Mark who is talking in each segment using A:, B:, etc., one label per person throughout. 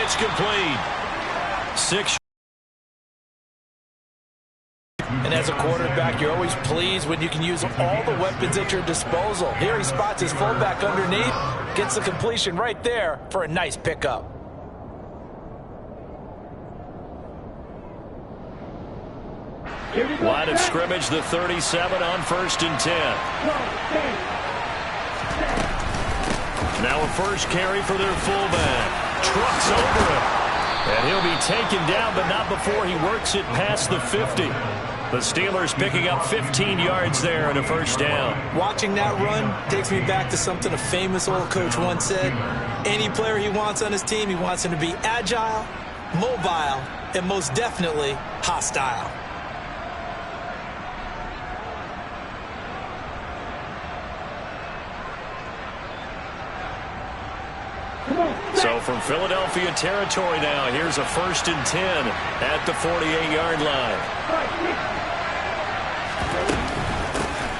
A: Pitch complete. 6.
B: And as a quarterback, you're always pleased when you can use all the weapons at your disposal. Here he spots his fullback underneath, gets the completion right there for a nice pickup.
A: Line of scrimmage, the 37 on 1st and 10. Now a first carry for their fullback. Trucks over him. And he'll be taken down, but not before he works it past the 50. The Steelers picking up 15 yards there and a first down.
B: Watching that run takes me back to something a famous old coach once said. Any player he wants on his team, he wants him to be agile, mobile, and most definitely hostile.
A: So from Philadelphia territory now, here's a 1st and 10 at the 48-yard line.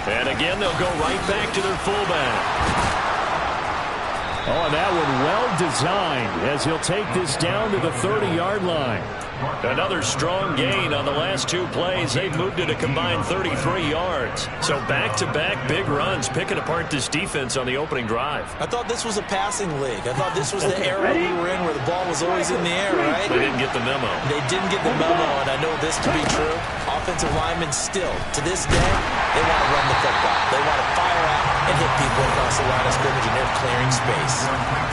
A: And again, they'll go right back to their fullback.
C: Oh, and that one well designed as he'll take this down to the 30-yard line.
A: Another strong gain on the last 2 plays. They've moved it a combined 33 yards. So back-to-back big runs, picking apart this defense on the opening drive.
B: I thought this was a passing league. I thought this was the era we were in where the ball was always in the air, right?
A: They didn't get the memo.
B: They didn't get the memo, and I know this to be true. Offensive linemen still, to this day, they want to run the football. They want to fire out and hit people across the line of scrimmage, and they're clearing space.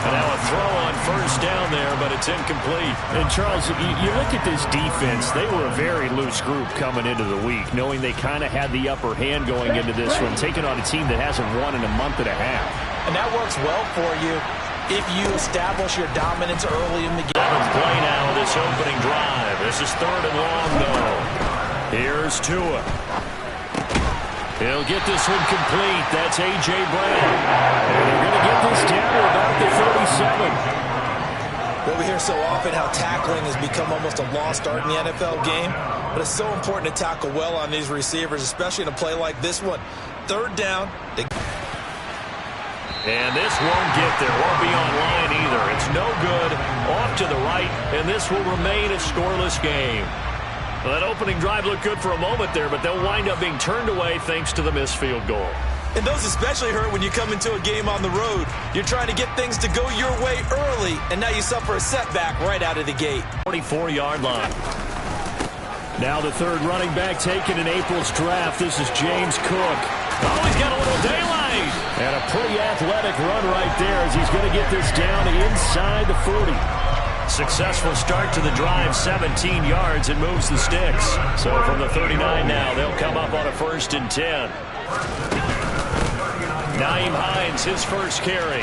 A: And now a throw on first down there, but it's incomplete.
C: And Charles, you look at this defense, they were a very loose group coming into the week, knowing they kind of had the upper hand going into this one, taking on a team that hasn't won in a month and a half.
B: And that works well for you if you establish your dominance early in the game.
A: 7th play now of this opening drive. This is 3rd and long, though. Here's Tua. He'll get this one complete. That's A.J. Brown.
C: And they're going to get this down to about the 37.
B: Well, we hear so often how tackling has become almost a lost art in the NFL game, but it's so important to tackle well on these receivers, especially in a play like this one. 3rd down.
A: And this won't get there. Won't be on line either. It's no good. Off to the right, and this will remain a scoreless game. Well, that opening drive looked good for a moment there, but they'll wind up being turned away thanks to the missed field goal.
B: And those especially hurt when you come into a game on the road. You're trying to get things to go your way early, and now you suffer a setback right out of the gate.
A: 24-yard line.
C: Now the 3rd running back taken in April's draft. This is James Cook.
A: Oh, he's got a little daylight.
C: And a pretty athletic run right there as he's going to get this down inside the 40.
A: Successful start to the drive, 17 yards, and moves the sticks. So from the 39 now, they'll come up on a 1st and 10. Nyheim Hines, his first carry.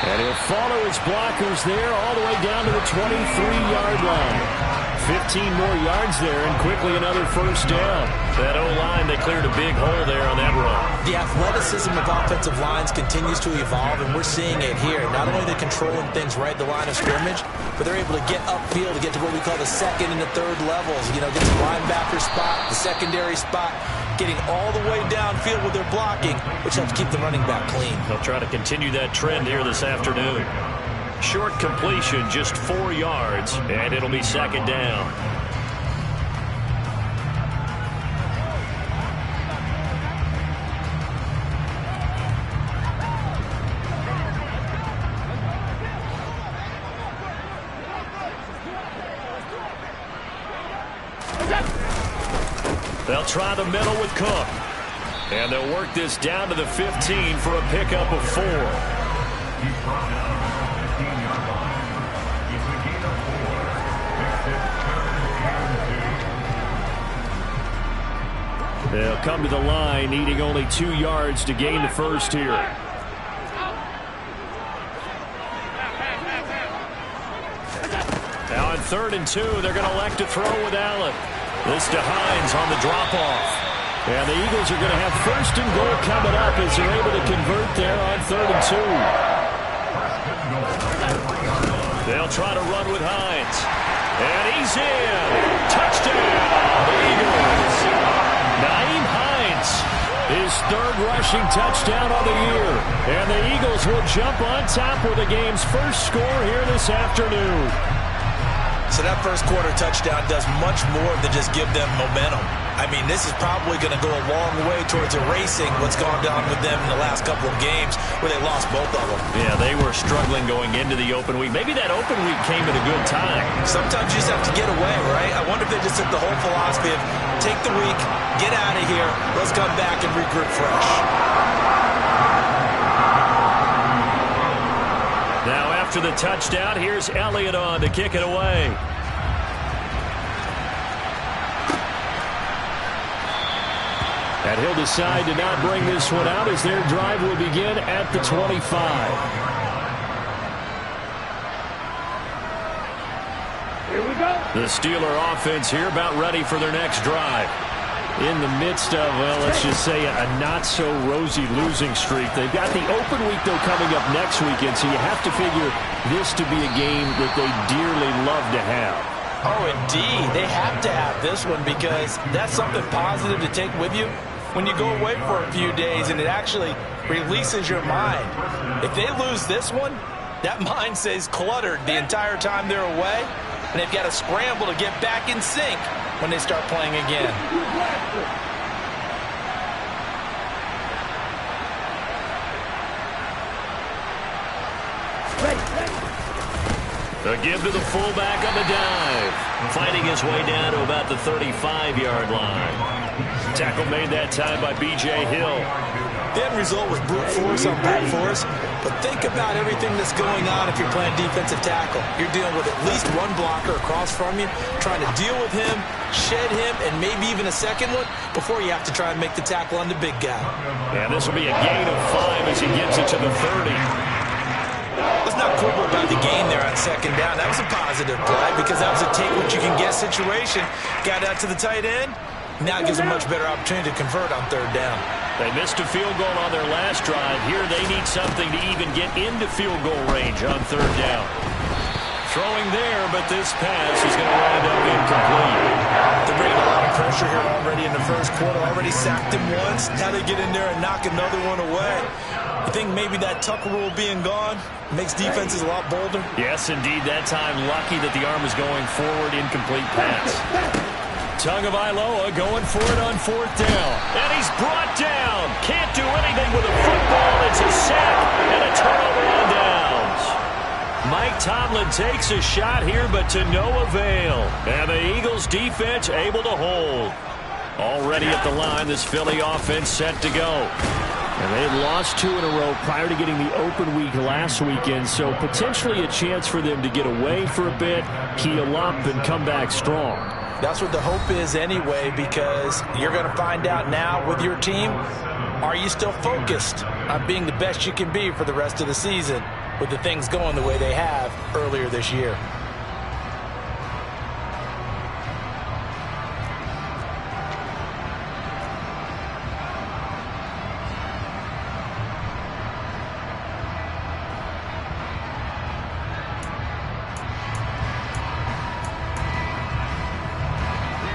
C: And he'll follow his blockers there all the way down to the 23-yard line. 15 more yards there, and quickly another first down.
A: That O-line, they cleared a big hole there on that run.
B: The athleticism of offensive lines continues to evolve, and we're seeing it here. Not only are they controlling things right at the line of scrimmage, but they're able to get upfield to get to what we call the 2nd and the 3rd levels. You know, get the linebacker spot, the secondary spot, getting all the way downfield with their blocking, which helps keep the running back clean.
A: They'll try to continue that trend here this afternoon. Short completion, just 4 yards, and it'll be 2nd down. They'll try the middle with Cook. And they'll work this down to the 15 for a pickup of 4.
C: They'll come to the line, needing only 2 yards to gain the first here.
A: Now on 3rd and 2, they're going to elect to throw with Allen. This to Hines on the drop-off.
C: And the Eagles are going to have 1st and goal coming up as they're able to convert there on 3rd and 2.
A: They'll try to run with Hines. And he's in. Touchdown, Eagles. Nyheim Hines His third rushing touchdown of the year. And the Eagles will jump on top with the game's first score here this afternoon.
B: So that first quarter touchdown does much more than just give them momentum. I mean, this is probably going to go a long way towards erasing what's gone down with them in the last couple of games where they lost both of them.
A: Yeah, they were struggling going into the open week. Maybe that open week came at a good time.
B: Sometimes you just have to get away, right? I wonder if they just took the whole philosophy of take the week, get out of here, let's come back and regroup fresh.
A: Now after the touchdown, here's Elliott on to kick it away. And he'll decide to not bring this one out as their drive will begin at the 25.
D: Here we go.
A: The Steeler offense here about ready for their next drive. In the midst of, well, let's just say a not-so-rosy losing streak. They've got the open week, though, coming up next weekend, so you have to figure this to be a game that they dearly love to have.
B: Oh, indeed. They have to have this one because that's something positive to take with you when you go away for a few days, and it actually releases your mind. If they lose this one, that mind stays cluttered the entire time they're away, and they've got to scramble to get back in sync when they start playing again.
A: A give to the fullback on the dive. Fighting his way down to about the 35-yard line. Tackle made that time by B.J. Hill.
B: The end result was brute force on brute force, but think about everything that's going on if you're playing defensive tackle. You're dealing with at least one blocker across from you, trying to deal with him, shed him, and maybe even a second one before you have to try and make the tackle on the big guy.
A: And this will be a gain of 5 as he gets it to the 30.
B: Let's not quibble about the gain there on second down. That was a positive play because that was a take-what-you-can-get situation. Got out to the tight end. Now it gives them a much better opportunity to convert on third down.
A: They missed a field goal on their last drive. Here they need something to even get into field goal range on third down. Throwing there, but this pass is going to wind up incomplete.
B: They're bringing a lot of pressure here already in the first quarter. Already sacked him once. Now they get in there and knock another one away. You think maybe that Tucker rule being gone makes defenses a lot bolder?
A: Yes, indeed. That time, lucky that the arm is going forward. Incomplete pass. Tagovailoa going for it on fourth down. And he's brought down. Can't do anything with a football. It's a sack and a turnover on downs. Mike Tomlin takes a shot here, but to no avail. And the Eagles defense able to hold. Already at the line, this Philly offense set to go. And they had lost 2 in a row prior to getting the open week last weekend, so potentially a chance for them to get away for a bit, keel up, and come back strong.
B: That's what the hope is anyway, because you're going to find out now with your team, are you still focused on being the best you can be for the rest of the season with the things going the way they have earlier this year?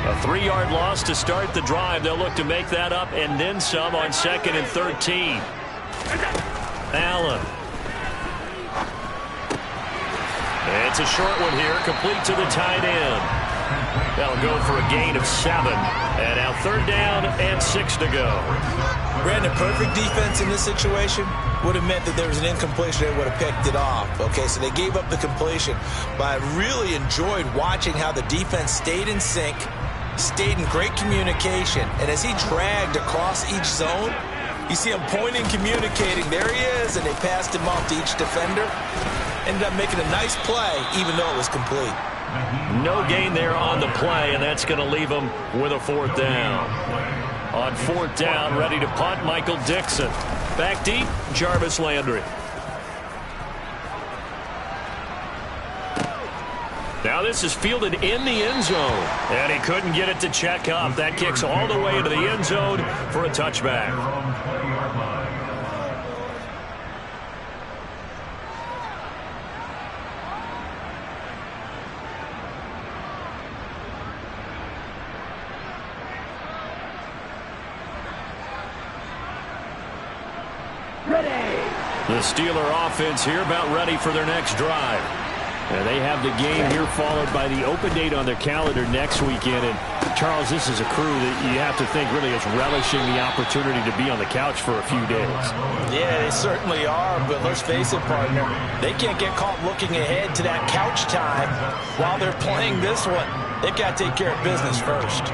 A: A 3-yard loss to start the drive. They'll look to make that up and then some on 2nd and 13. Allen. It's a short one here, complete to the tight end. That'll go for a gain of 7. And now 3rd down and 6 to go.
B: Brandon, perfect defense in this situation would have meant that there was an incompletion. They would have picked it off. Okay, so they gave up the completion. But I really enjoyed watching how the defense stayed in sync, stayed in great communication. And as he dragged across each zone, you see him pointing, communicating. There he is, and they passed him off to each defender. Ended up making a nice play, even though it was complete.
A: No gain there on the play, and that's going to leave them with a 4th down. On 4th down, ready to punt, Michael Dixon. Back deep, Jarvis Landry. Now this is fielded in the end zone, and he couldn't get it to check up. That kicks all the way into the end zone for a touchback. The Steeler offense here about ready for their next drive.
C: And they have the game here followed by the open date on their calendar next weekend. And, Charles, this is a crew that you have to think really is relishing the opportunity to be on the couch for a few days.
B: Yeah, they certainly are, but let's face it, partner, they can't get caught looking ahead to that couch time while they're playing this one. They've got to take care of business first.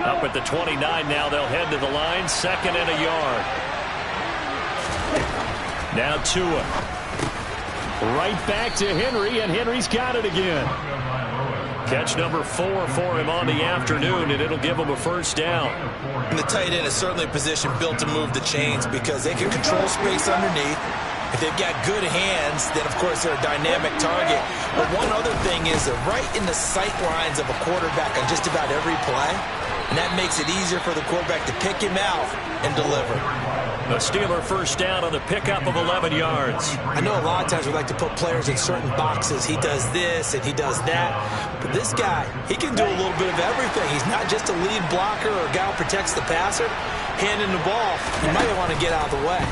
A: Up at the 29 now, they'll head to the line, 2nd and a yard. Now Tua.
C: Right back to Henry, and Henry's got it again.
A: Catch number 4 for him on the afternoon, and it'll give him a first down.
B: And the tight end is certainly a position built to move the chains because they can control space underneath. If they've got good hands, then, of course, they're a dynamic target. But one other thing is they're right in the sight lines of a quarterback on just about every play. And that makes it easier for the quarterback to pick him out and deliver.
A: A Steeler first down on the pickup of 11 yards.
B: I know a lot of times we like to put players in certain boxes. He does this and he does that. But this guy, he can do a little bit of everything. He's not just a lead blocker or a guy who protects the passer. Handing the ball, you might want to get out of the way.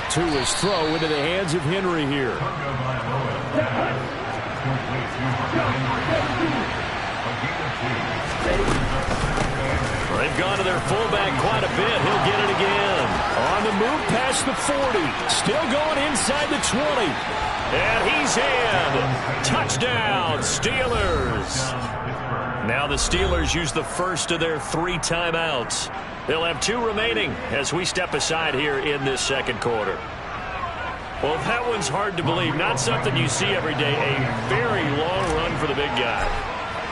C: Tua's throw into the hands of Henry here.
A: They've gone to their fullback quite a bit. He'll get it again.
C: On the move past the 40. Still going inside the 20.
A: And he's in. Touchdown, Steelers. Now the Steelers use the first of their 3 timeouts. They'll have 2 remaining as we step aside here in this second quarter. Well, that one's hard to believe. Not something you see every day. A very long run for the big guy.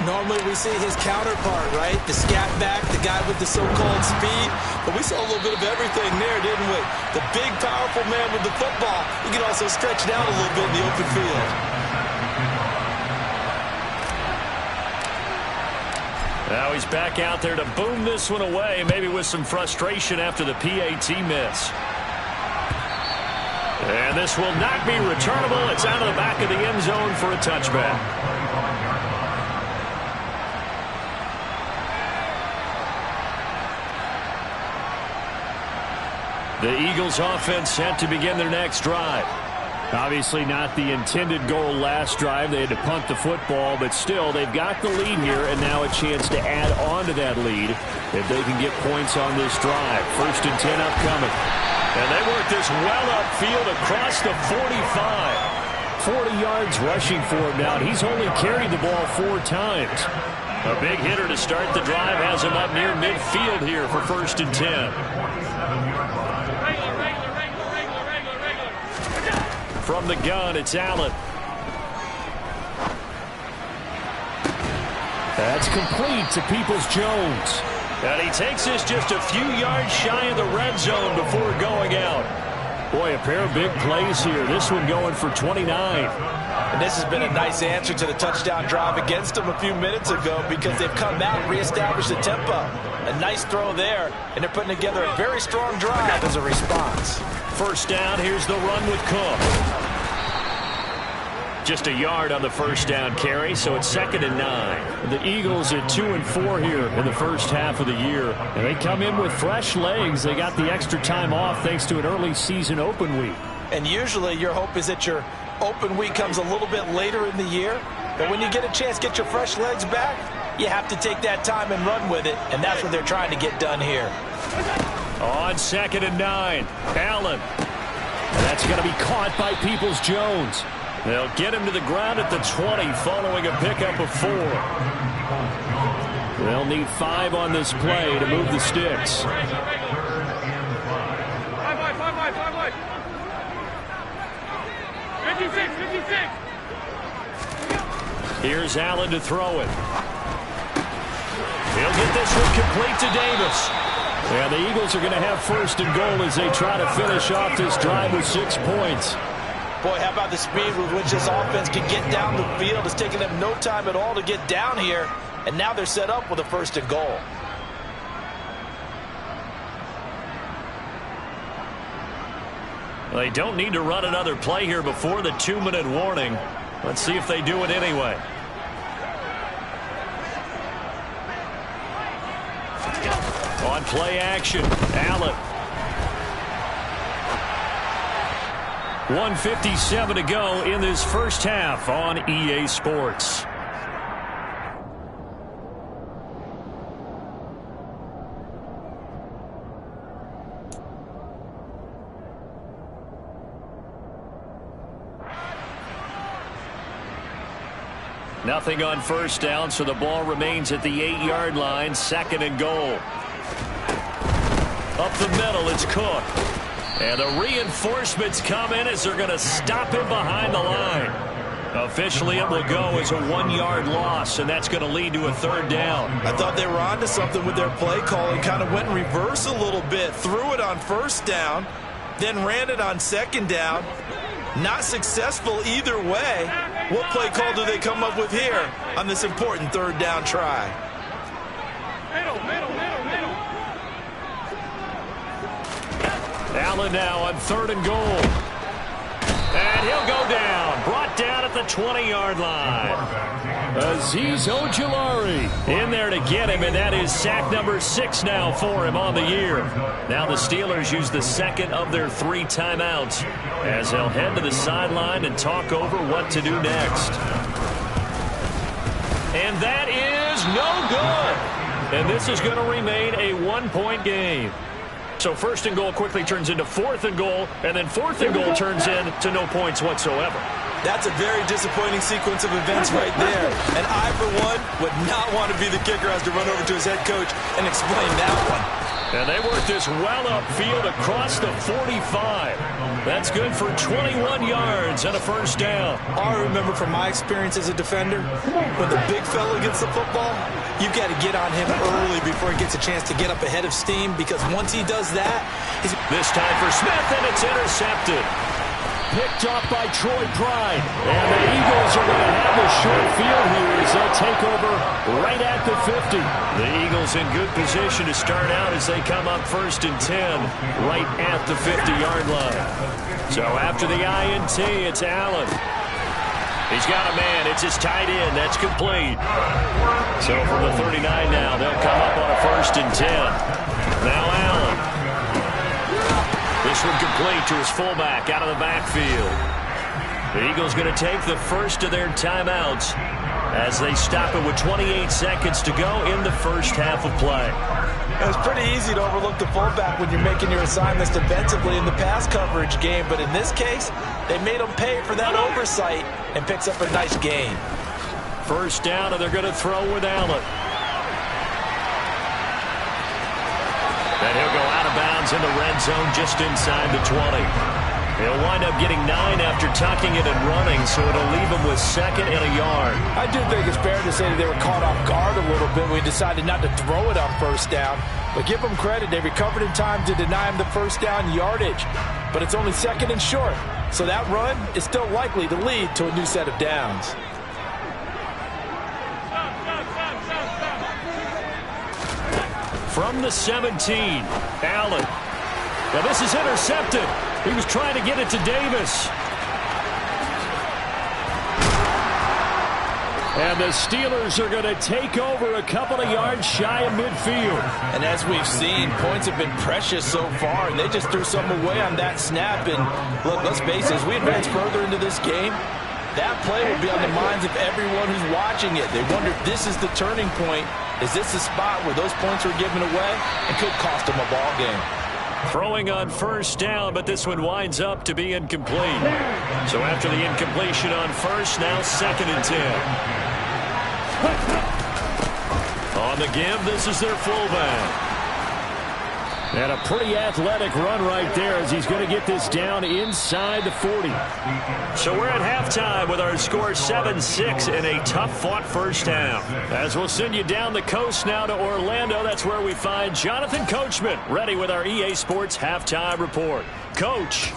B: Normally we see his counterpart, right? The scat back, the guy with the so-called speed. But we saw a little bit of everything there, didn't we? The big, powerful man with the football. He can also stretch down a little bit in the open field.
A: Now he's back out there to boom this one away, maybe with some frustration after the PAT miss. And this will not be returnable. It's out of the back of the end zone for a touchback. The Eagles offense set to begin their next drive.
C: Obviously not the intended goal last drive. They had to punt the football, but still they've got the lead here and now a chance to add on to that lead if they can get points on this drive. 1st and 10 upcoming.
A: And they work this well upfield across the 45.
C: 40 yards rushing for him now. He's only carried the ball 4 times.
A: A big hitter to start the drive has him up near midfield here for 1st and 10. From the gun, it's Allen.
C: That's complete to Peoples-Jones.
A: And he takes this just a few yards shy of the red zone before going out.
C: Boy, a pair of big plays here. This one going for 29.
B: And this has been a nice answer to the touchdown drive against them a few minutes ago because they've come out and reestablished the tempo. A nice throw there, and they're putting together a very strong drive as a response.
A: First down, here's the run with Cook. Just a yard on the first down carry, so it's 2nd and 9.
C: The Eagles at 2 and 4 here in the first half of the year. And they come in with fresh legs. They got the extra time off thanks to an early season open week.
B: And usually your hope is that your open week comes a little bit later in the year. But when you get a chance to get your fresh legs back, you have to take that time and run with it. And that's what they're trying to get done here.
A: On 2nd and 9, Allen.
C: And that's going to be caught by Peoples-Jones.
A: They'll get him to the ground at the 20 following a pickup of 4.
C: They'll need 5 on this play to move the sticks.
A: Here's Allen to throw it. He'll get this one complete to Davis.
C: Yeah, the Eagles are going to have 1st and goal as they try to finish off this drive with 6 points.
B: Boy, how about the speed with which this offense can get down the field? It's taken them no time at all to get down here, and now they're set up with a 1st and goal.
A: They don't need to run another play here before the 2-minute warning. Let's see if they do it anyway. On play action, Allen. 1:57 to go in this first half on EA Sports. Nothing on first down, so the ball remains at the 8-yard line, 2nd and goal. Up the middle, it's Cook. And the reinforcements come in as they're going to stop him behind the line. Officially, it will go as a 1-yard loss, and that's going to lead to a 3rd down.
B: I thought they were onto something with their play call and kind of went in reverse a little bit. Threw it on 1st down, then ran it on 2nd down. Not successful either way. What play call do they come up with here on this important 3rd down try?
D: Middle.
A: Allen now on 3rd and goal. And he'll go down. Brought down at the 20-yard line. Azeez Ojulari in there to get him, and that is sack number 6 now for him on the year. Now the Steelers use the 2nd of their 3 timeouts as they'll head to the sideline and talk over what to do next. And that is no good. And this is going to remain a 1-point game. So 1st and goal quickly turns into 4th and goal, and then 4th and goal turns into no points whatsoever.
B: That's a very disappointing sequence of events right there. And I, for one, would not want to be the kicker, has to run over to his head coach and explain that one.
A: And they work this well upfield across the 45. That's good for 21 yards and a 1st down.
B: All I remember from my experience as a defender, when the big fella gets the football, you've got to get on him early before he gets a chance to get up ahead of steam, because once he does that,
A: this time for Smith, and it's intercepted. Picked off by Troy Pride. And the Eagles are going to have a short field here as they'll take over right at the 50. The Eagles in good position to start out as they come up 1st and 10 right at the 50-yard line. So after the INT, it's Allen. He's got a man. It's his tight end. That's complete. So from the 39 now, they'll come up on a 1st and 10. Now Allen. This one complete to his fullback out of the backfield. The Eagles going to take the first of their timeouts as they stop it with 28 seconds to go in the first half of play.
B: It's pretty easy to overlook the fullback when you're making your assignments defensively in the pass coverage game, but in this case, they made him pay for that oversight and picks up a nice gain.
A: 1st down, and they're going to throw with Allen. And he'll go out of bounds in the red zone just inside the 20. He'll wind up getting 9 after tucking it and running, so it'll leave him with 2nd and a yard.
B: I do think it's fair to say that they were caught off guard a little bit when we decided not to throw it on 1st down. But give them credit, they recovered in time to deny him the 1st down yardage. But it's only 2nd and short, so that run is still likely to lead to a new set of downs.
A: From the 17, Allen. Now this is intercepted. He was trying to get it to Davis. And the Steelers are going to take over a couple of yards shy of midfield.
B: And as we've seen, points have been precious so far, and they just threw some away on that snap. And look, let's face it, as we advance further into this game, that play will be on the minds of everyone who's watching it. They wonder if this is the turning point. Is this the spot where those points were given away and could cost them a ball game?
A: Throwing on 1st down, but this one winds up to be incomplete. So after the incompletion on 1st, now 2nd and 10. On the give, this is their fullback. And a pretty athletic run right there as he's going to get this down inside the 40. So we're at halftime with our score 7-6 in a tough-fought first half. As we'll send you down the coast now to Orlando, that's where we find Jonathan Coachman ready with our EA Sports halftime report. Coach.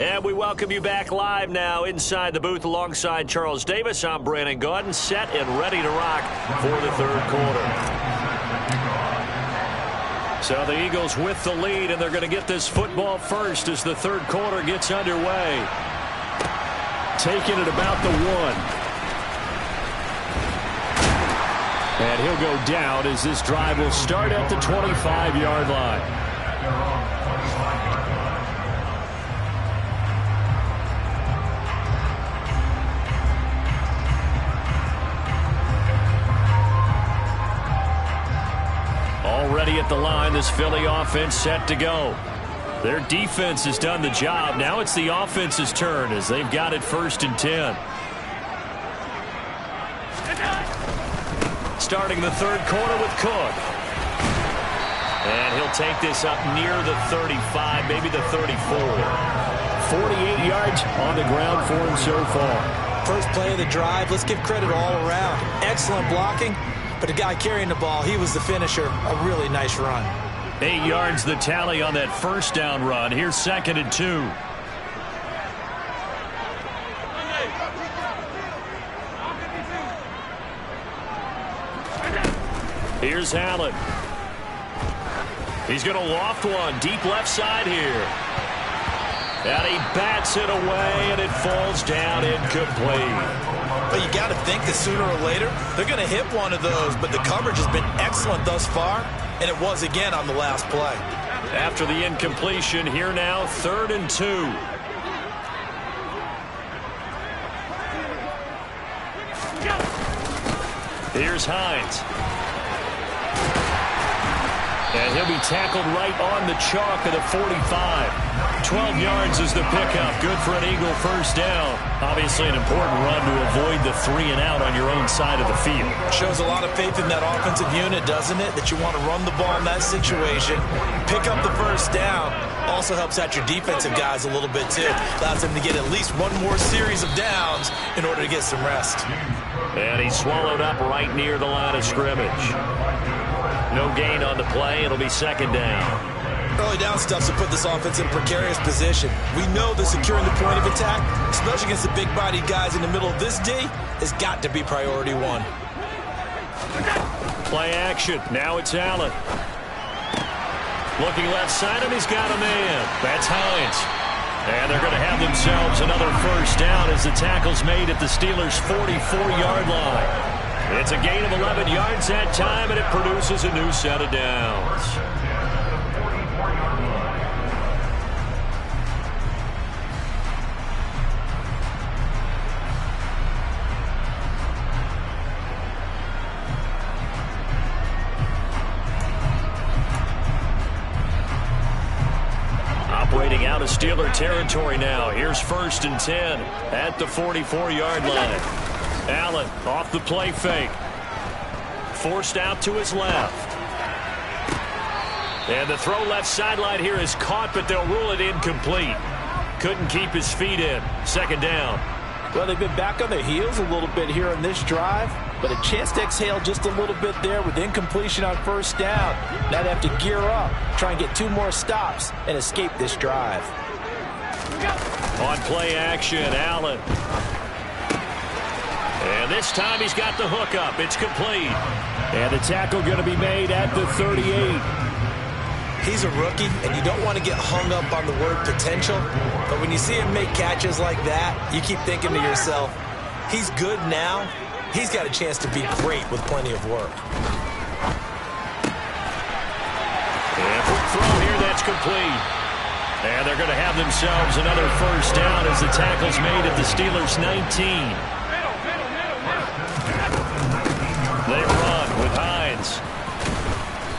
A: And we welcome you back live now inside the booth alongside Charles Davis. I'm Brandon Gaudin, set and ready to rock for the 3rd quarter. So the Eagles with the lead, and they're going to get this football first as the 3rd quarter gets underway.
C: taken at about the 1. And he'll go down as this drive will start at the 25-yard line. Already at the line, this Philly offense set to go. Their defense has done the job. Now it's the offense's turn as they've got it 1st and 10. Starting the 3rd quarter with Cook. And he'll take this up near the 35, maybe the 34. 48 yards on the ground for him so far.
B: First play of the drive, let's give credit all around. Excellent blocking, but the guy carrying the ball, he was the finisher. A really nice run.
A: 8 yards the tally on that 1st down run. Here's 2nd and 2. Here's Allen. He's going to loft one deep left side here. And he bats it away, and it falls down incomplete.
B: But you got to think that sooner or later, they're going to hit one of those. But the coverage has been excellent thus far, and it was again on the last play.
A: After the incompletion, here now, 3rd and 2. Here's Hines. And he'll be tackled right on the chalk of the 45. 12 yards is the pickup. Good for an Eagle 1st down. Obviously an important run to avoid the 3 and out on your own side of the field.
B: Shows a lot of faith in that offensive unit, doesn't it? That you want to run the ball in that situation. Pick up the 1st down. Also helps out your defensive guys a little bit too. Allows them to get at least one more series of downs in order to get some rest.
A: And he's swallowed up right near the line of scrimmage. No gain on the play. It'll be 2nd down.
B: Early down stuff to put this offense in a precarious position. We know that securing the point of attack, especially against the big-bodied guys in the middle of this D, has got to be priority 1.
A: Play action. Now it's Allen. Looking left side, and he's got a man. That's Hines. And they're going to have themselves another 1st down as the tackle's made at the Steelers' 44-yard line. It's a gain of 11 yards that time, and it produces a new set of downs. Operating out of Steeler territory now. Here's 1st and 10 at the 44-yard line. Allen off the play fake. Forced out to his left. And the throw left sideline here is caught, but they'll rule it incomplete. Couldn't keep his feet in. 2nd down.
B: Well, they've been back on their heels a little bit here on this drive, but a chance to exhale just a little bit there with incompletion on 1st down. Now they have to gear up, try and get 2 more stops, and escape this drive.
A: On play action, Allen. And this time he's got the hook up. It's complete.
C: And the tackle going to be made at the 38.
B: He's a rookie, and you don't want to get hung up on the word potential. But when you see him make catches like that, you keep thinking to yourself, he's good now. He's got a chance to be great with plenty of work.
A: And quick throw here, that's complete. And they're going to have themselves another 1st down as the tackle's made at the Steelers' 19. They run with Hines.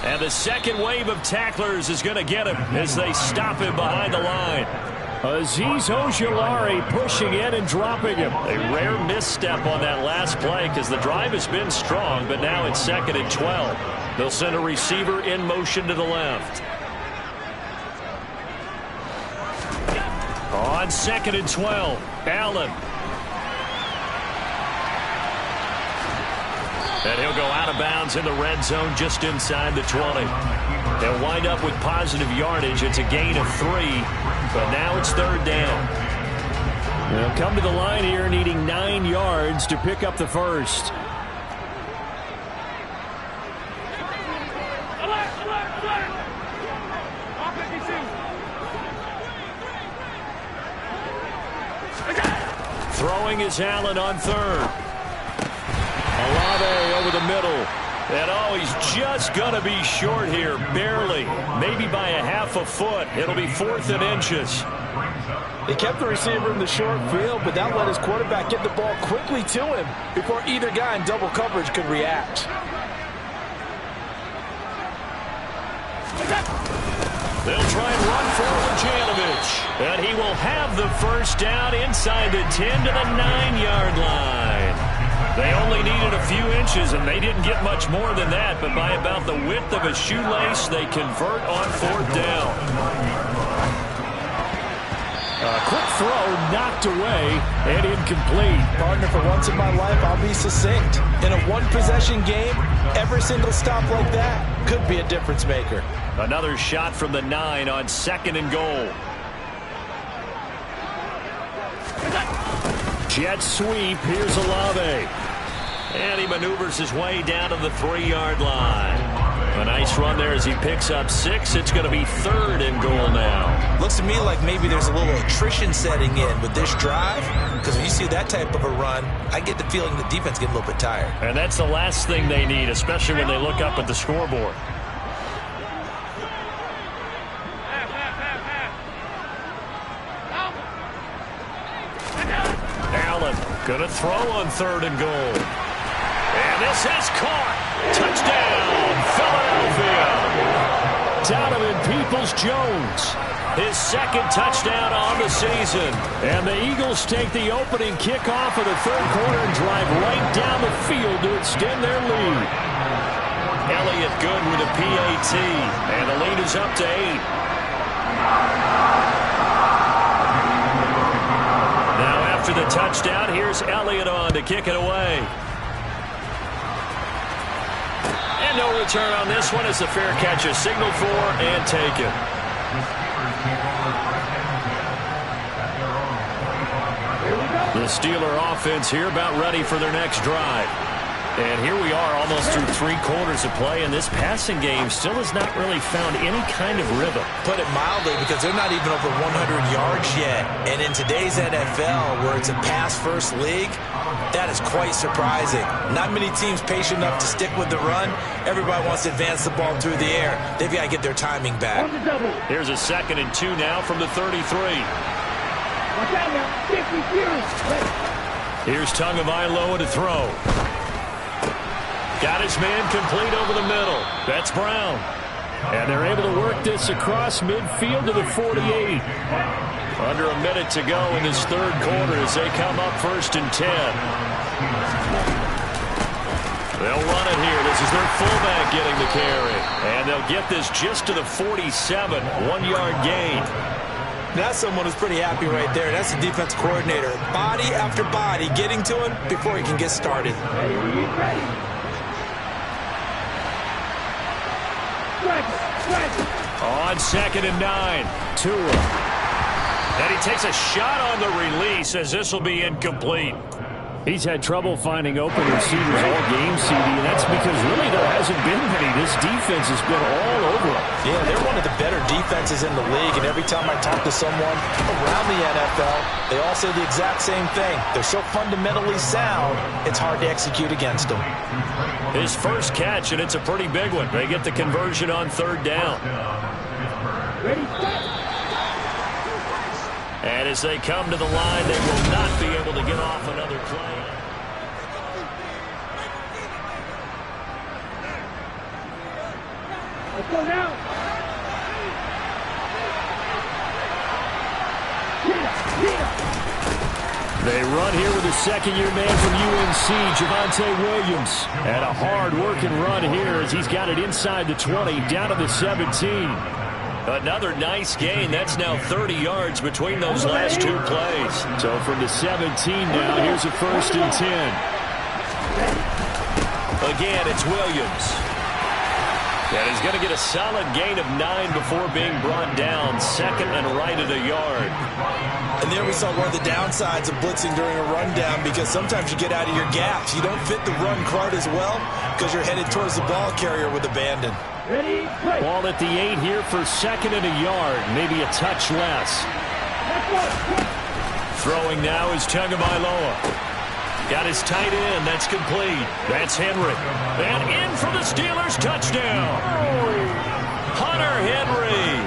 A: And the second wave of tacklers is going to get him as they stop him behind the line.
C: Azeez Ojulari pushing in and dropping him.
A: A rare misstep on that last play because the drive has been strong, but now it's 2nd and 12. They'll send a receiver in motion to the left. On 2nd and 12, Allen. And he'll go out of bounds in the red zone just inside the 20. They'll wind up with positive yardage. It's a gain of 3, but now it's 3rd down.
C: They'll come to the line here needing 9 yards to pick up the 1st.
A: Throwing is Allen on third. Olave over the middle. And oh, he's just going to be short here, barely. Maybe by a half a foot. It'll be 4th and inches.
B: He kept the receiver in the short field, but that let his quarterback get the ball quickly to him before either guy in double coverage could react.
A: They'll try and run for Janovich. And he will have the first down inside the 10 to the 9-yard line. They only needed a few inches, and they didn't get much more than that. But by about the width of a shoelace, they convert on 4th down.
C: A quick throw knocked away and incomplete.
B: Partner, for once in my life, I'll be succinct. In a one-possession game, every single stop like that could be a difference maker.
A: Another shot from the 9 on 2nd and goal.
C: Jet sweep. Here's Olave.
A: And he maneuvers his way down to the 3-yard line. A nice run there as he picks up 6. It's going to be 3rd and goal now.
B: Looks to me like maybe there's a little attrition setting in with this drive, because when you see that type of a run, I get the feeling the defense getting a little bit tired.
A: And that's the last thing they need, especially when they look up at the scoreboard. Allen going to throw on 3rd and goal. And this is caught. Touchdown, Philadelphia.
C: Donovan Peoples-Jones.
A: His 2nd touchdown on the season.
C: And the Eagles take the opening kickoff of the 3rd quarter and drive right down the field to extend their lead.
A: Elliott good with a PAT. And the lead is up to 8. Now after the touchdown, here's Elliott on to kick it away. And no return on this one. It's a fair catch, a signal for and taken. The Steeler offense here about ready for their next drive. And here we are almost through 3 quarters of play, and this passing game still has not really found any kind of rhythm.
B: Put it mildly, because they're not even over 100 yards yet. And in today's NFL, where it's a pass-first league, that is quite surprising. Not many teams patient enough to stick with the run. Everybody wants to advance the ball through the air. They've got to get their timing back.
A: Here's a 2nd and 2 now from the 33. Here's Tagovailoa to throw. Got his man complete over the middle. That's Brown.
C: And they're able to work this across midfield to the 48.
A: Under a minute to go in this 3rd quarter as they come up 1st and 10. They'll run it here. This is their fullback getting the carry. And they'll get this just to the 47. 1-yard gain.
B: That's someone who's pretty happy right there. That's the defense coordinator. Body after body getting to him before he can get started.
A: On 2nd and 9. Tua. And he takes a shot on the release as this will be incomplete.
C: He's had trouble finding open receivers all game, CD, and that's because really there hasn't been many. This defense has been all over them.
B: Yeah, they're one of the better defenses in the league, and every time I talk to someone around the NFL, they all say the exact same thing. They're so fundamentally sound, it's hard to execute against them.
A: His first catch, and it's a pretty big one. They get the conversion on 3rd down.
D: Ready, set.
A: And as they come to the line, they will not be able to get off another play.
D: Let's go now.
C: They run here with a 2nd-year man from UNC, Javonte Williams. And a hard-working run here as he's got it inside the 20, down to the 17.
A: Another nice gain. That's now 30 yards between those last 2 plays.
C: So from the 17 now, here's a 1st and 10.
A: Again, it's Williams. And he's going to get a solid gain of 9 before being brought down. 2nd and right at a yard.
B: And there we saw one of the downsides of blitzing during a rundown, because sometimes you get out of your gaps. You don't fit the run quite as well because you're headed towards the ball carrier with abandon.
D: Ready, play.
C: Ball at the 8 here for 2nd and a yard, maybe a touch less.
A: Throwing now is Tagovailoa. Got his tight end. That's complete. That's Henry. And in for the Steelers. Touchdown. Hunter Henry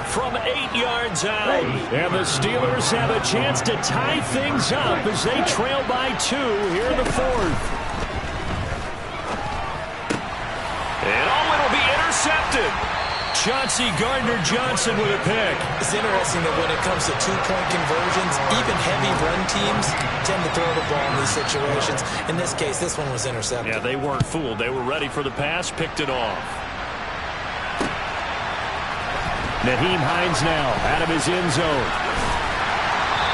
A: from 8 yards out. And the Steelers have a chance to tie things up as they trail by 2 here in the 4th. And it'll be intercepted. Chauncey Gardner-Johnson with a pick.
B: It's interesting that when it comes to two-point conversions, even heavy run teams tend to throw the ball in these situations. In this case, this one was intercepted.
A: Yeah, they weren't fooled. They were ready for the pass, picked it off. Nyheim Hines now out of his end zone.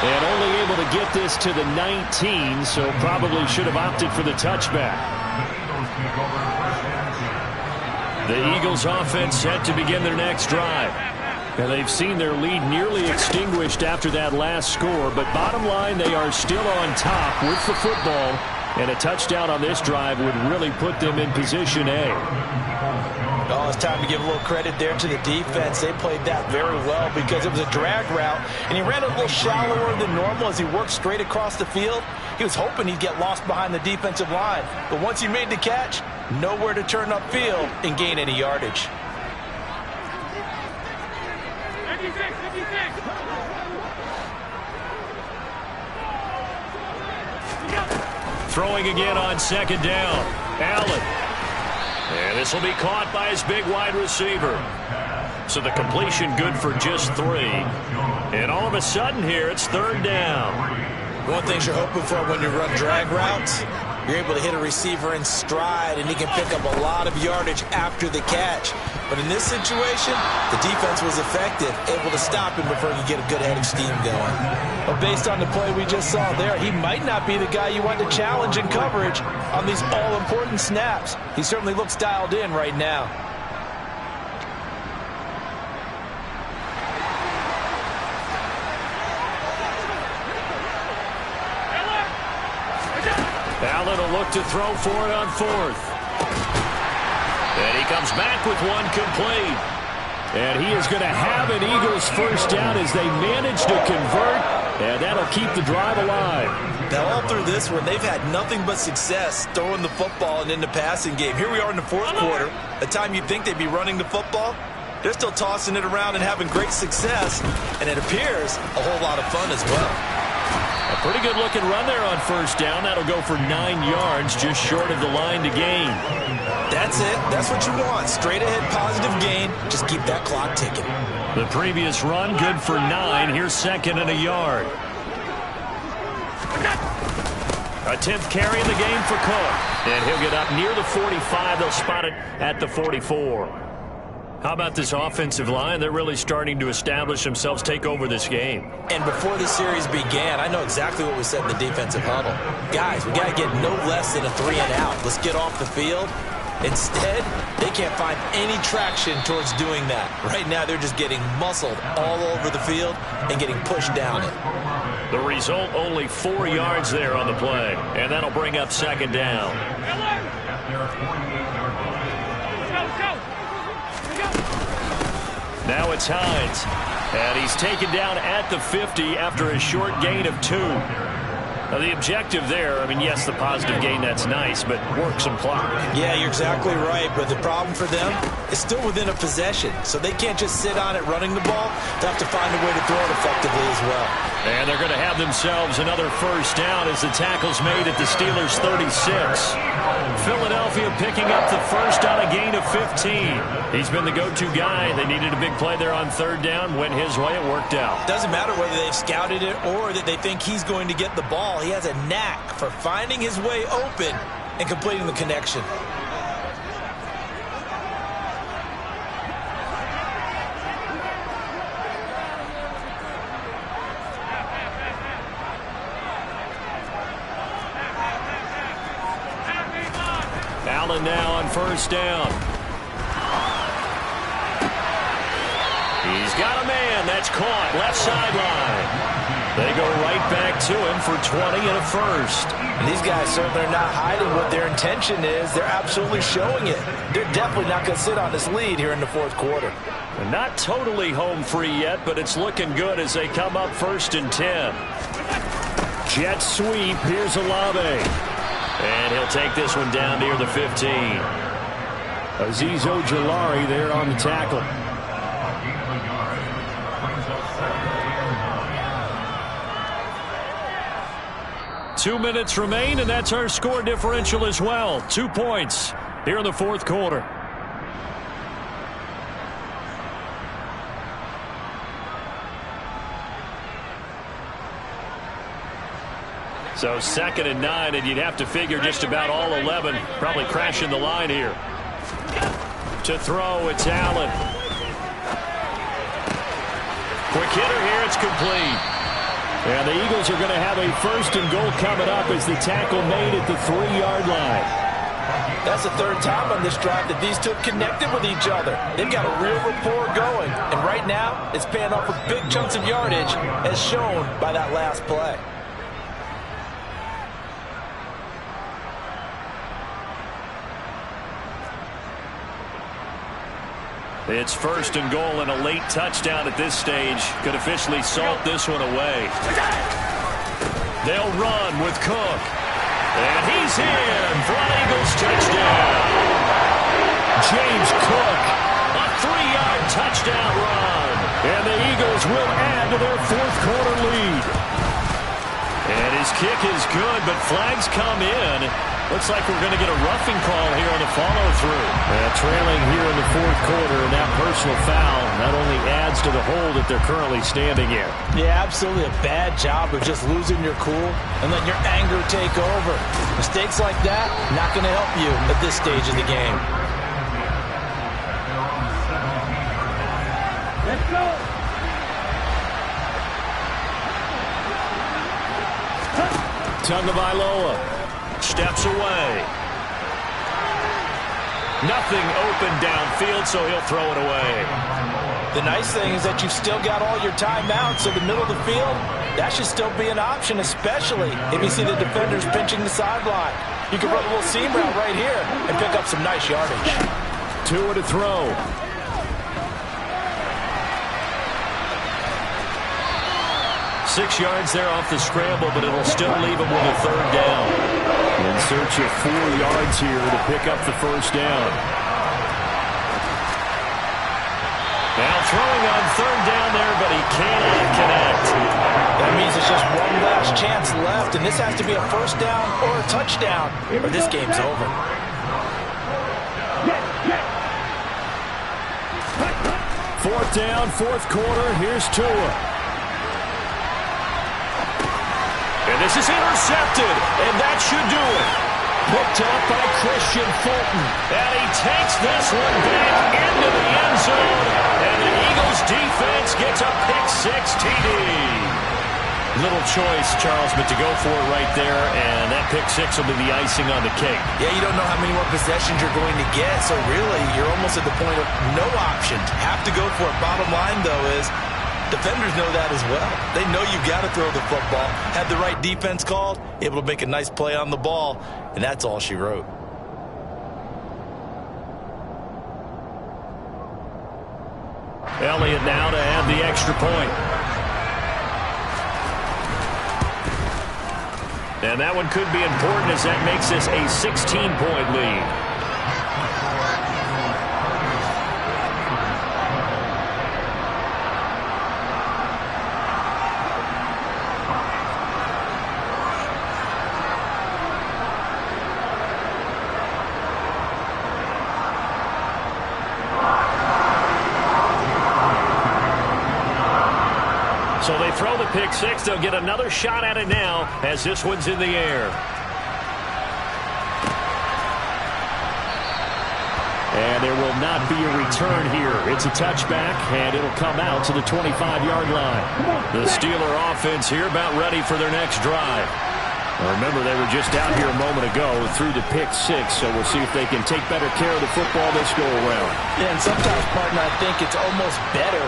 A: And only able to get this to the 19, so probably should have opted for the touchback. The Eagles offense set to begin their next drive. And they've seen their lead nearly extinguished after that last score, but bottom line, they are still on top with the football, and a touchdown on this drive would really put them in position A.
B: Oh, it's time to give a little credit there to the defense. They played that very well because it was a drag route, and he ran a little shallower than normal as he worked straight across the field. He was hoping he'd get lost behind the defensive line, but once he made the catch, nowhere to turn upfield and gain any yardage.
D: 56.
A: Throwing again on second down. Allen. And this will be caught by his big wide receiver. So the completion good for just 3. And all of a sudden here, it's third down.
B: One thing you're hoping for when you run drag routes, you're able to hit a receiver in stride, and he can pick up a lot of yardage after the catch. But in this situation, the defense was effective, able to stop him before he could get a good head of steam going. But based on the play we just saw there, he might not be the guy you want to challenge in coverage on these all-important snaps. He certainly looks dialed in right now.
A: Allen will look to throw for it on 4th. And he comes back with one complete. And he is going to have an Eagles first down as they manage to convert. And that'll keep the drive alive.
B: Now, all through this one, they've had nothing but success throwing the football and in the passing game. Here we are in the 4th quarter. The time you'd think they'd be running the football, they're still tossing it around and having great success. And it appears a whole lot of fun as well.
A: A pretty good looking run there on first down. That'll go for 9 yards, just short of the line to gain.
B: That's it. That's what you want. Straight ahead positive gain. Just keep that clock ticking.
A: The previous run good for 9. Here's 2nd and a yard. A 10th carry in the game for Cook. And he'll get up near the 45. They'll spot it at the 44. How about this offensive line? They're really starting to establish themselves, take over this game.
B: And before the series began, I know exactly what we said in the defensive huddle. Guys, we got to get no less than a 3 and out. Let's get off the field. Instead, they can't find any traction towards doing that. Right now, they're just getting muscled all over the field and getting pushed down it.
A: The result, only 4 yards there on the play. And that'll bring up 2nd down. Now it's Hines. And he's taken down at the 50 after a short gain of 2. Now the objective there, I mean, yes, the positive gain, that's nice, but work some clock.
B: Yeah, you're exactly right. But the problem for them is still within a possession. So they can't just sit on it running the ball. They have to find a way to throw it effectively as well.
A: And they're going to have themselves another first down as the tackle's made at the Steelers' 36. Philadelphia picking up the first on a gain of 15. He's been the go-to guy. They needed a big play there on 3rd down. Went his way. It worked out.
B: Doesn't matter whether they've scouted it or that they think he's going to get the ball. He has a knack for finding his way open and completing the connection.
A: Allen now on first down. He's got a man. That's caught. Left sideline. They go right back to him for 20 and a first.
B: And these guys certainly are not hiding what their intention is. They're absolutely showing it. They're definitely not going to sit on this lead here in the fourth quarter.
A: They're not totally home free yet, but it's looking good as they come up 1st and 10. Jet sweep. Here's Olave. And he'll take this one down near the 15. Azeez Ojulari there on the tackle. Two minutes remain, and that's our score differential as well. 2 points here in the fourth quarter. So 2nd and 9, and you'd have to figure just about all 11 probably crashing the line here. To throw, it's Allen. Quick hitter here, it's complete. And the Eagles are going to have a 1st and goal coming up as the tackle made at the 3-yard line.
B: That's the 3rd time on this drive that these two have connected with each other. They've got a real rapport going. And right now, it's paying off for big chunks of yardage, as shown by that last play.
A: It's 1st and goal, and a late touchdown at this stage could officially salt this one away. They'll run with Cook. And he's in for an Eagles touchdown. James Cook, a 3-yard touchdown run. And the Eagles will add to their fourth quarter lead. And his kick is good, but flags come in. Looks like we're going to get a roughing call here on the follow-through.
C: Trailing here in the fourth quarter, and that personal foul not only adds to the hole that they're currently standing in.
B: Yeah, absolutely a bad job of just losing your cool and letting your anger take over. Mistakes like that, not going to help you at this stage of the game.
D: Let's go.
A: Tagovailoa steps away. Nothing open downfield, so he'll throw it away.
B: The nice thing is that you've still got all your timeouts, so the middle of the field, that should still be an option, especially if you see the defenders pinching the sideline. You can run a little seam route right here and pick up some nice yardage.
C: 2 to throw.
A: Six yards there off the scramble, but it'll still leave him with a 3rd down.
C: In search of 4 yards here to pick up the 1st down.
A: Now throwing on 3rd down there, but he cannot connect.
B: That means it's just one last chance left, and this has to be a 1st down or a touchdown, or this game's over.
C: 4th down, 4th quarter. Here's Tua.
A: And this is intercepted, and that should do it. Picked up by Christian Fulton. And he takes this one back into the end zone. And the Eagles defense gets a pick-6 TD. Little choice, Charles, but to go for it right there, and that pick-6 will be the icing on the cake.
B: Yeah, you don't know how many more possessions you're going to get, so really you're almost at the point of no options. Have to go for it. Bottom line, though, is defenders know that as well. They know you've got to throw the football. Had the right defense called, able to make a nice play on the ball, and that's all she wrote.
A: Elliott now to add the extra point. And that one could be important as that makes this a 16-point lead. So they throw the pick-6. They'll get another shot at it now as this one's in the air.
C: And there will not be a return here. It's a touchback, and it'll come out to the 25-yard line.
A: The Steeler offense here about ready for their next drive.
C: Now remember, they were just out here a moment ago through the pick-6, so we'll see if they can take better care of the football this go-around.
B: Yeah, and sometimes, partner, I think it's almost better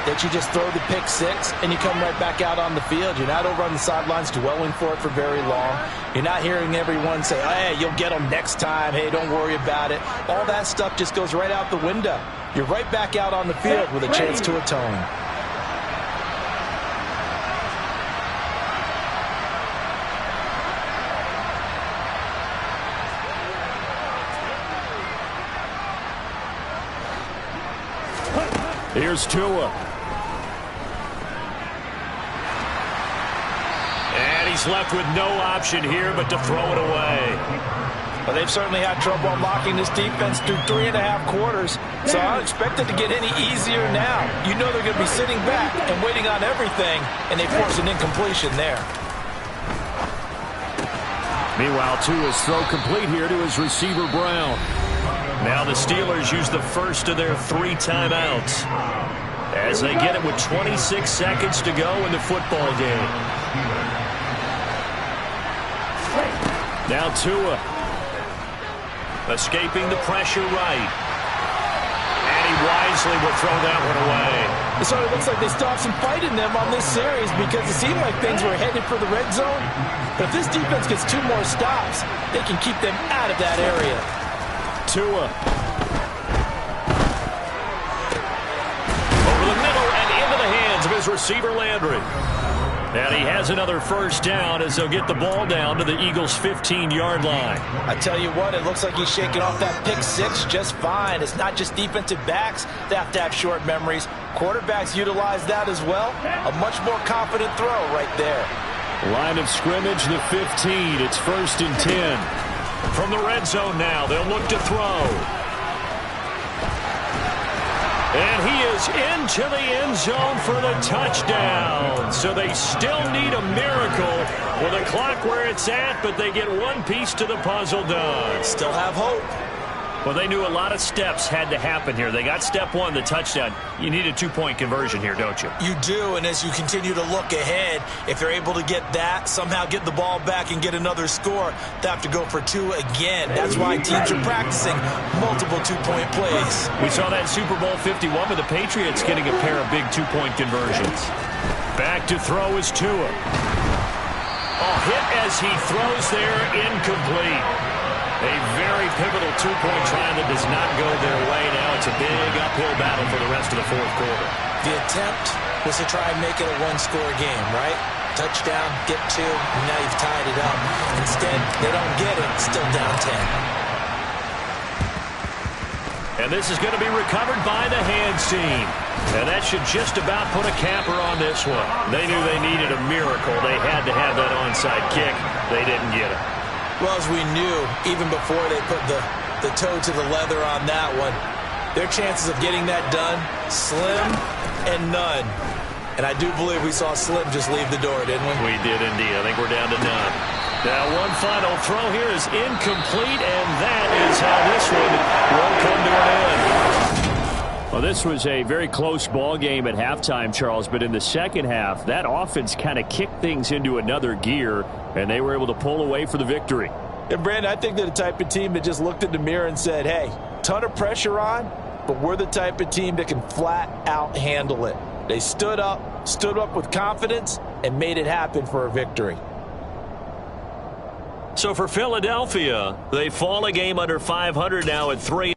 B: that you just throw the pick six and you come right back out on the field. You're not over on the sidelines dwelling for it for very long. You're not hearing everyone say, hey, you'll get them next time. Hey, don't worry about it. All that stuff just goes right out the window. You're right back out on the field with a chance to atone.
C: Here's Tua.
A: And he's left with no option here but to throw it away.
B: Well, they've certainly had trouble unlocking this defense through 3.5 quarters, so I don't expect it to get any easier now. You know they're going to be sitting back and waiting on everything, and they force an incompletion there.
C: Meanwhile, Tua's throw complete here to his receiver, Brown.
A: Now the Steelers use the first of their 3 timeouts as they get it with 26 seconds to go in the football game.
C: Now Tua.
A: Escaping the pressure right. And he wisely will throw that one away.
B: It sort of looks like they stopped some fight in them on this series because it seemed like things were headed for the red zone. But if this defense gets 2 more stops, they can keep them out of that area.
C: Tua.
A: Over the middle and into the hands of his receiver, Landry. And he has another first down as they'll get the ball down to the Eagles' 15-yard line.
B: I tell you what, it looks like he's shaking off that pick six just fine. It's not just defensive backs that have to have short memories. Quarterbacks utilize that as well. A much more confident throw right there.
C: Line of scrimmage, the 15. It's 1st and 10.
A: From the red zone now, they'll look to throw. And he is into the end zone for the touchdown. So they still need a miracle with the clock where it's at, but they get one piece to the puzzle done.
B: Still have hope.
A: Well, they knew a lot of steps had to happen here. They got step 1, the touchdown. You need a 2-point conversion here, don't you?
B: You do, and as you continue to look ahead, if they're able to get that, somehow get the ball back and get another score, they have to go for 2 again. That's why teams are practicing multiple 2-point plays.
A: We saw that Super Bowl 51 with the Patriots getting a pair of big 2-point conversions. Back to throw is Tua. Hit as he throws there, incomplete. A very pivotal 2-point try that does not go their way. Now it's a big uphill battle for the rest of the 4th quarter.
B: The attempt was to try and make it a 1-score game, right? Touchdown, get 2, and now you've tied it up. Instead, they don't get it, still down 10.
A: And this is going to be recovered by the hands team. And that should just about put a capper on this one. They knew they needed a miracle. They had to have that onside kick. They didn't get it.
B: Well, as we knew, even before they put the toe to the leather on that one, their chances of getting that done, slim and none. And I do believe we saw Slim just leave the door, didn't we?
A: We did indeed. I think we're down to none. Now one final throw here is incomplete, and that is how this one will come to an end.
C: Well, this was a very close ball game at halftime, Charles, but in the second half, that offense kind of kicked things into another gear, and they were able to pull away for the victory.
B: And, Brandon, I think they're the type of team that just looked in the mirror and said, hey, ton of pressure on, but we're the type of team that can flat out handle it. They stood up with confidence, and made it happen for a victory.
A: So for Philadelphia, they fall a game under 500 now at 3.